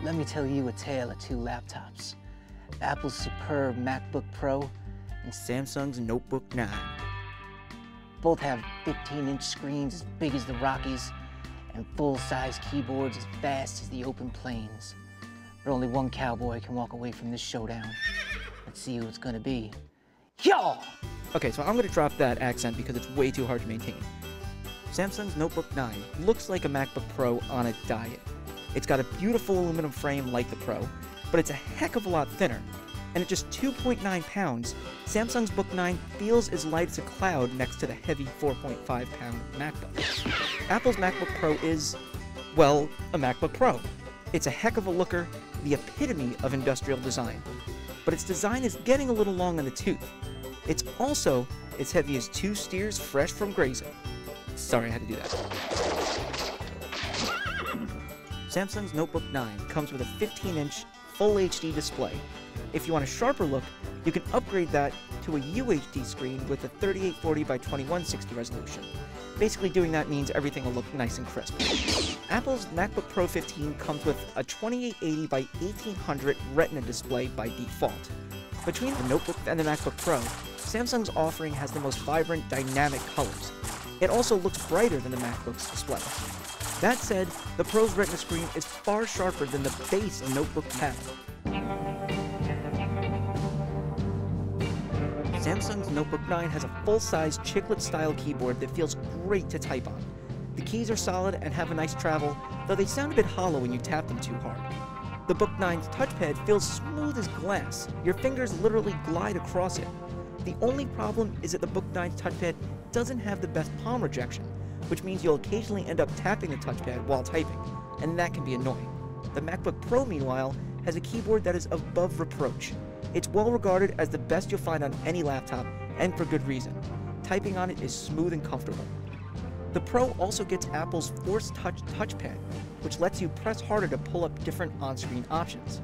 Let me tell you a tale of two laptops. Apple's superb MacBook Pro and Samsung's Notebook 9. Both have 15-inch screens as big as the Rockies and full-size keyboards as vast as the open plains. But only one cowboy can walk away from this showdown. Let's see who it's gonna be. Y'all! Okay, so I'm gonna drop that accent because it's way too hard to maintain. Samsung's Notebook 9 looks like a MacBook Pro on a diet. It's got a beautiful aluminum frame like the Pro, but it's a heck of a lot thinner. And at just 2.9 pounds, Samsung's Book 9 feels as light as a cloud next to the heavy 4.5-pound MacBook. Apple's MacBook Pro is, well, a MacBook Pro. It's a heck of a looker, the epitome of industrial design. But its design is getting a little long in the tooth. It's also as heavy as 2 steers fresh from grazing. Sorry, I had to do that. Samsung's Notebook 9 comes with a 15-inch Full HD display. If you want a sharper look, you can upgrade that to a UHD screen with a 3840 by 2160 resolution. Basically doing that means everything will look nice and crisp. Apple's MacBook Pro 15 comes with a 2880 by 1800 Retina display by default. Between the Notebook and the MacBook Pro, Samsung's offering has the most vibrant, dynamic colors. It also looks brighter than the MacBook's display. That said, the Pro's Retina screen is far sharper than the base Notebook panel. Samsung's Notebook 9 has a full-size chiclet-style keyboard that feels great to type on. The keys are solid and have a nice travel, though they sound a bit hollow when you tap them too hard. The Book 9's touchpad feels smooth as glass. Your fingers literally glide across it. The only problem is that the Book 9's touchpad doesn't have the best palm rejection, which means you'll occasionally end up tapping the touchpad while typing, and that can be annoying. The MacBook Pro, meanwhile, has a keyboard that is above reproach. It's well regarded as the best you'll find on any laptop, and for good reason. Typing on it is smooth and comfortable. The Pro also gets Apple's Force Touch touchpad, which lets you press harder to pull up different on-screen options.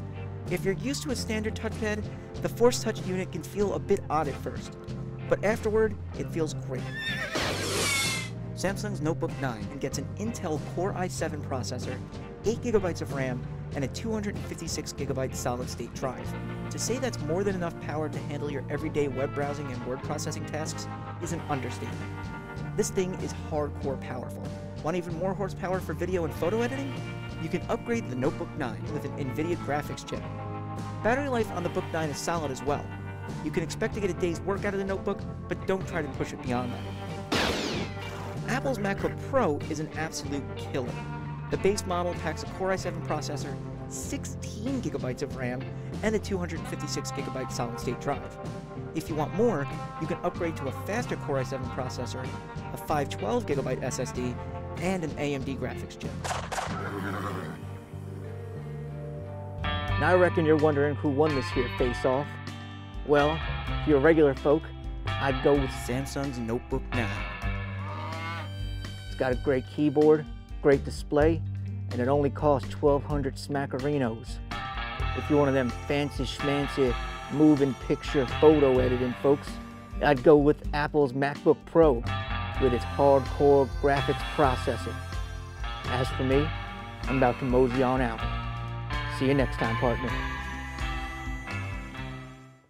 If you're used to a standard touchpad, the Force Touch unit can feel a bit odd at first, but afterward, it feels great. Samsung's Notebook 9 gets an Intel Core i7 processor, 8GB of RAM, and a 256GB solid-state drive. To say that's more than enough power to handle your everyday web browsing and word processing tasks is an understatement. This thing is hardcore powerful. Want even more horsepower for video and photo editing? You can upgrade the Notebook 9 with an NVIDIA graphics chip. Battery life on the Book 9 is solid as well. You can expect to get a day's work out of the notebook, but don't try to push it beyond that. Apple's MacBook Pro is an absolute killer. The base model packs a Core i7 processor, 16GB of RAM, and a 256GB solid-state drive. If you want more, you can upgrade to a faster Core i7 processor, a 512GB SSD, and an AMD graphics chip. Now I reckon you're wondering who won this here face-off. Well, if you're regular folk, I'd go with Samsung's Notebook 9. It's got a great keyboard, great display, and it only costs 1,200 smackerinos. If you're one of them fancy schmancy moving picture photo editing folks, I'd go with Apple's MacBook Pro with its hardcore graphics processor. As for me, I'm about to mosey on out. See you next time, partner.